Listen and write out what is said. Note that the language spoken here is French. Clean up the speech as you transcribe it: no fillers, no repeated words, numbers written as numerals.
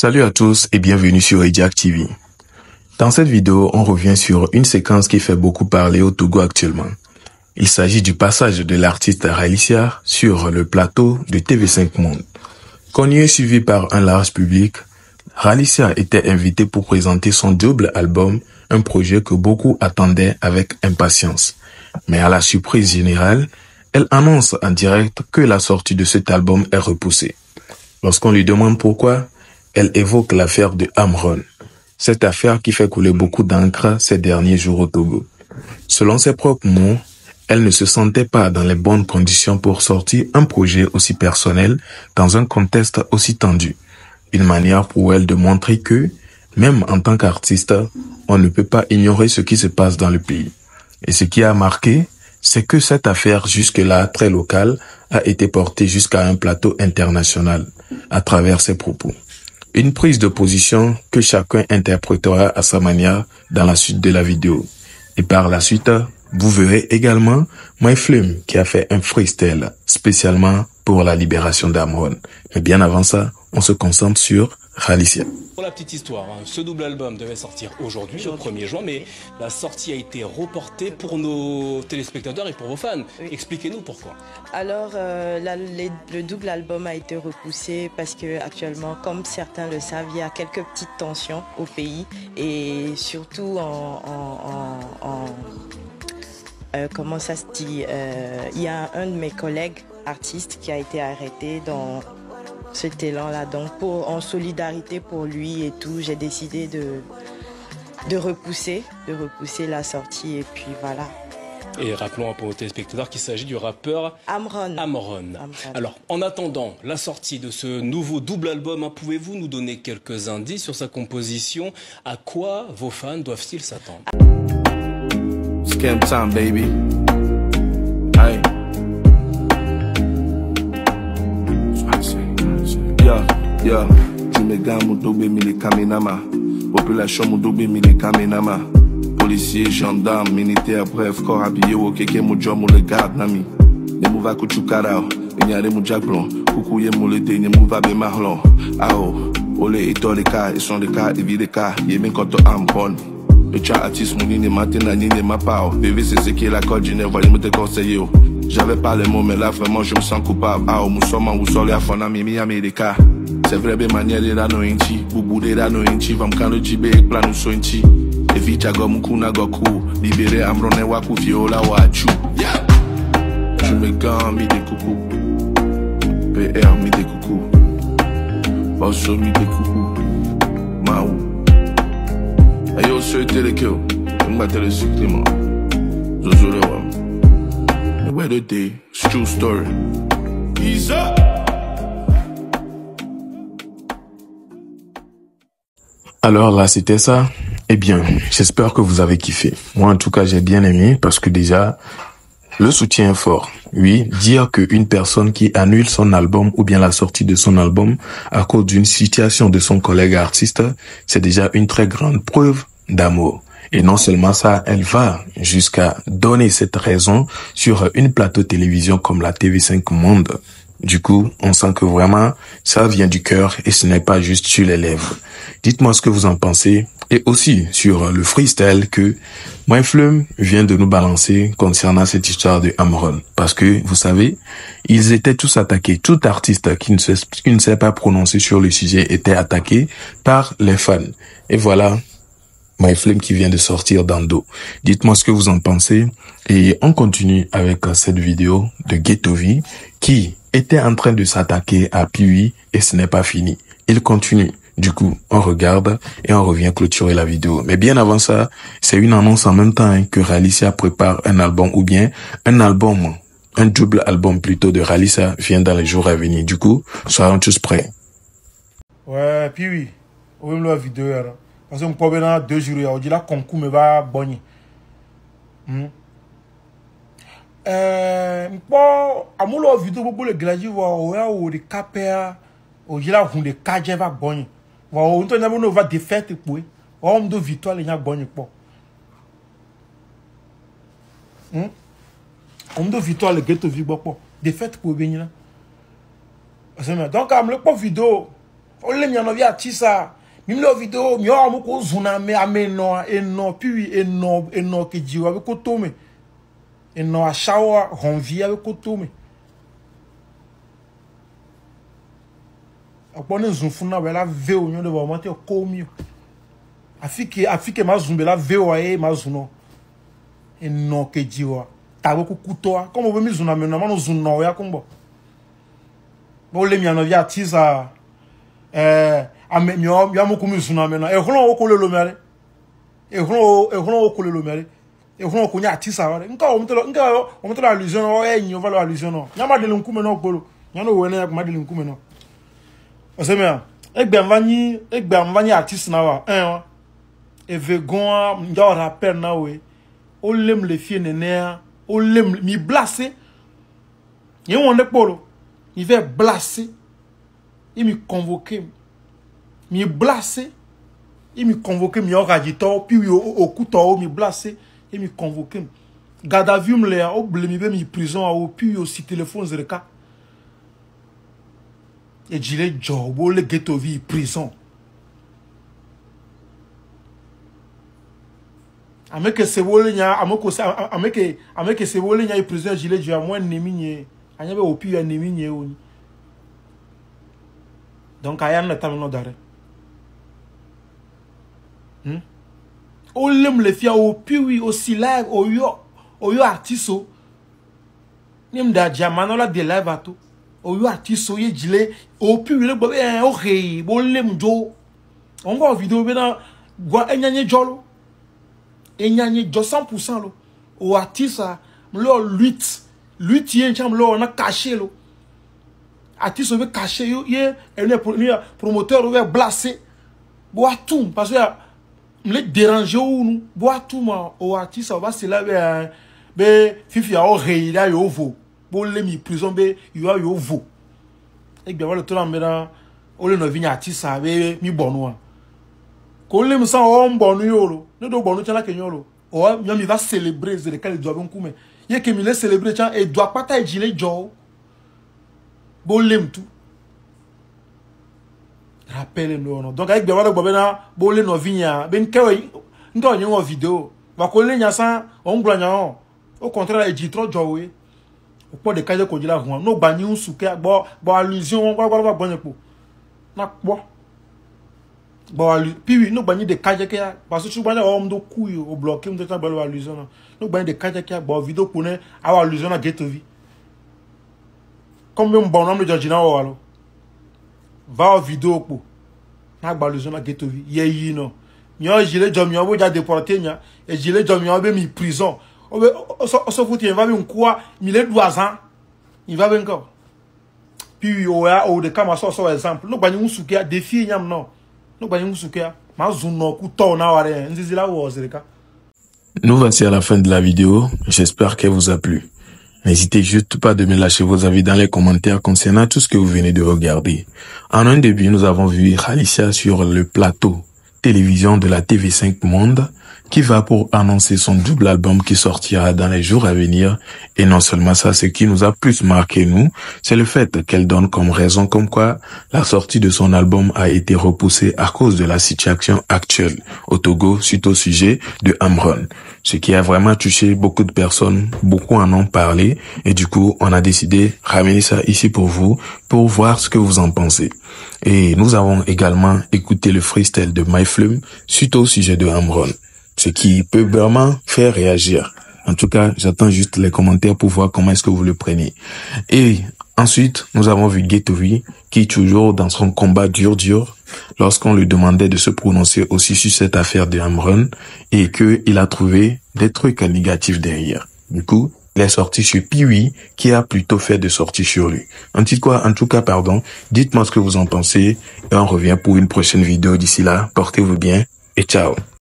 Salut à tous et bienvenue sur Ediac TV. Dans cette vidéo, on revient sur une séquence qui fait beaucoup parler au Togo actuellement. Il s'agit du passage de l'artiste Ralicia sur le plateau de TV5 Monde. Connu et suivi par un large public, Ralicia était invité pour présenter son double album, un projet que beaucoup attendaient avec impatience. Mais à la surprise générale, elle annonce en direct que la sortie de cet album est repoussée. Lorsqu'on lui demande pourquoi, elle évoque l'affaire de Amron. Cette affaire qui fait couler beaucoup d'encre ces derniers jours au Togo. Selon ses propres mots, elle ne se sentait pas dans les bonnes conditions pour sortir un projet aussi personnel dans un contexte aussi tendu. Une manière pour elle de montrer que, même en tant qu'artiste, on ne peut pas ignorer ce qui se passe dans le pays. Et ce qui a marqué, c'est que cette affaire jusque-là très locale a été portée jusqu'à un plateau international à travers ses propos. Une prise de position que chacun interprétera à sa manière dans la suite de la vidéo. Et par la suite, vous verrez également MyFlame qui a fait un freestyle spécialement pour la libération d'Amron. Mais bien avant ça, on se concentre sur Ralicia. Pour la petite histoire, ce double album devait sortir aujourd'hui, le 1er juin, mais la sortie a été reportée pour nos téléspectateurs et pour vos fans. Oui. Expliquez-nous pourquoi. Alors, le double album a été repoussé parce que actuellement, comme certains le savent, il y a quelques petites tensions au pays et surtout comment ça se dit, il y a un de mes collègues artistes qui a été arrêté dans cet élan-là. Donc, en solidarité pour lui et tout, j'ai décidé de repousser la sortie et puis voilà. Et rappelons pour nos téléspectateurs qu'il s'agit du rappeur Amron. Alors, en attendant la sortie de ce nouveau double album, pouvez-vous nous donner quelques indices sur sa composition? À quoi vos fans doivent-ils s'attendre? Scam time, baby. Hey. Yeah, tu me gars moudobé mille kamenama. Population moudobé mille kamenama. Policiers, gendarmes, militaires, bref, corps habillé au keke moudjo mou le garde nami. Ne mouva kuchukara, enyare moujaklon. Kukuye mou le de, ne mouva be marlon. Ao, ole eto le ka, e son le ka, e vide ka, yemen koto Amron. Le chat artiste mouni ne matin na ni ne ma pao. Bébé c'est ce qui est la code, je n'ai voulu me te conseiller. J'avais pas les mots mais là vraiment je me sens coupable. Ah oh mousoma ou sole à fona mimi America. C'est vrai be manière de la no inchi, boubou de la no inchi, vam kan le jibe ek plan so inchi. E vita go mukuna goku, libéré Amron e waku viola wachu. Je me gants mi des coucou. PR mi des coucou. Bosso mi des coucou. Maou. Ayo souhaité le kill, on m'a télé supplément. Zozo le wam. Where the day, it's true story. Ease up. Alors là, c'était ça. Eh bien, j'espère que vous avez kiffé. Moi, en tout cas, j'ai bien aimé parce que déjà, le soutien est fort. Oui, dire qu'une personne qui annule son album ou bien la sortie de son album à cause d'une situation de son collègue artiste, c'est déjà une très grande preuve d'amour. Et non seulement ça, elle va jusqu'à donner cette raison sur une plateau télévision comme la TV5 Monde. Du coup, on sent que vraiment, ça vient du cœur et ce n'est pas juste sur les lèvres. Dites-moi ce que vous en pensez et aussi sur le freestyle que MyFlame vient de nous balancer concernant cette histoire de Amron. Parce que, vous savez, ils étaient tous attaqués. Tout artiste qui ne sait pas prononcer sur le sujet était attaqué par les fans. Et voilà, MyFlame qui vient de sortir dans dos. Dites-moi ce que vous en pensez et on continue avec cette vidéo de Ghetto V qui était en train de s'attaquer à Piwi et ce n'est pas fini. Il continue. Du coup, on regarde et on revient clôturer la vidéo. Mais bien avant ça, c'est une annonce en même temps que Ralicia prépare un album ou bien un double album plutôt de Ralicia vient dans les jours à venir. Du coup, soyons tous prêts. Ouais, Piwi, on va la vidéo. Parce qu'on peut venir 2 jours, on dit là concours me va bonner. Bon, à mon vidéo beaucoup le glacier ou des capers, au gila ou des cadres va bonner. On va défaire pour on doit victoire les gens bonner pas. On doit victoire le ghetto vivre pas. Défaite pour venir là. Donc, à mon vidéo. Ole mi anovi artista. Mimi lo vidéo, mi o mo ko zuna me ameno eno puis eno ke jiwa be ko tome. Eno a shower honvia be ko tome. Apone zunfuna be la veo nyo de ba monte ko mi. Afike ma zumbe la veo aye ma zuno. Eno ke jiwa. Tawe ko kutoa. Como be mi zuna me no ma no zuno ya kombo. Ole mi anovi artista ame mi mo kumi suna me na ehun o ko le lo mere ehun o ko le lo mere ehun o ko nya artist aware nka o mto la allusion o enyi o va allusion no nya ma de nkume no gboro nya no we na ma de nkume no o se me egbe mvanyi artist na wa evegon nja rappel na we o lem le fie nene o lem mi blasé yen won de polo il va blasé il me convoquait, me blasé, il me convoquait, me oragito, puis au couteau, me blasé, il me convoquait. Garde à vue me l'a, au blé, me prison, au puis aussi téléphone zereka. Et j'ai job, au le ghetto vie prison. Ameke se wole nya, ameke se wole nya prison, j'ai job moi nemi nye, anyabe au puis nemi nye oni. Donc, il y a un temps d'arrêt. On l'aime les filles, au puis aussi live, au yo artiste. N'im da diamant la de live à tout. Au yo artiste, au yé au puis le bébé, au rei, bon l'aime jo. On voit vidéo, ben, gwa enyanye jolo. Enyanye jo 100% lo. Au artiste, lo 8 yen cham lo, on a caché lo. Artiste veut cacher un promoteur veut blasser boire tout parce que me déranger ou nous boire tout moi au artiste va se là be fifi a oreille là yo vo bo le mi prison be yo vo et bien voilà tout là maintenant o le no vini artiste be mi bonu ko le mi san o mbonu yo lo ne do bonu tala kenyo lo o mi va célébrer de quel doit bon kume ye ke mi le célébrer tiens et doit pas ta jile jo bolem tout rappelle nous donc avec bien bobena bolé no vinya ben kawai ndo nyo vidéo va ko le nya san on gbanya au contraire e dit trop jowe o po de kaje ko jila hu no gba ni unsuke bo allusion gba gbonye po na po bo puis no gba ni de kaje ke parce que tu gbanya o mdo kuyo o bloquer mdo ta balo allusion no gba ni de kaje ke bo vidéo ko ne a allusion na get vie. Comme un bon homme de Georgina Walo. Va au vidéo pour. Na baluzon na ghetto vi. Ye no. Nyo jile jom yo ja déporté nya et jile jom yo be mi prison. O so fouti va be quoi, mi le 3 ans. Il va ben encore. Puis o de kama so exemple. No gba ni unsuke défi nyam no. No gba ni unsuke ma zuno ku to na ware nzizila wo zereka. Nous voici à la fin de la vidéo. J'espère qu'elle vous a plu. N'hésitez juste pas de me lâcher vos avis dans les commentaires concernant tout ce que vous venez de regarder. En un début, nous avons vu Khalicia sur le plateau télévision de la TV5 Monde qui va pour annoncer son double album qui sortira dans les jours à venir. Et non seulement ça, ce qui nous a plus marqué nous, c'est le fait qu'elle donne comme raison comme quoi la sortie de son album a été repoussée à cause de la situation actuelle au Togo suite au sujet de Amron. Ce qui a vraiment touché beaucoup de personnes, beaucoup en ont parlé et du coup on a décidé de ramener ça ici pour vous, pour voir ce que vous en pensez. Et nous avons également écouté le freestyle de MyFlume suite au sujet de Amron, ce qui peut vraiment faire réagir. En tout cas, j'attends juste les commentaires pour voir comment est-ce que vous le prenez. Et ensuite, nous avons vu Ghetto V qui est toujours dans son combat dur lorsqu'on lui demandait de se prononcer aussi sur cette affaire de Amron et qu'il a trouvé des trucs négatifs derrière. Du coup, il est sorti sur Piwi qui a plutôt fait de sorties sur lui. En tout cas, dites-moi ce que vous en pensez et on revient pour une prochaine vidéo. D'ici là, portez-vous bien et ciao.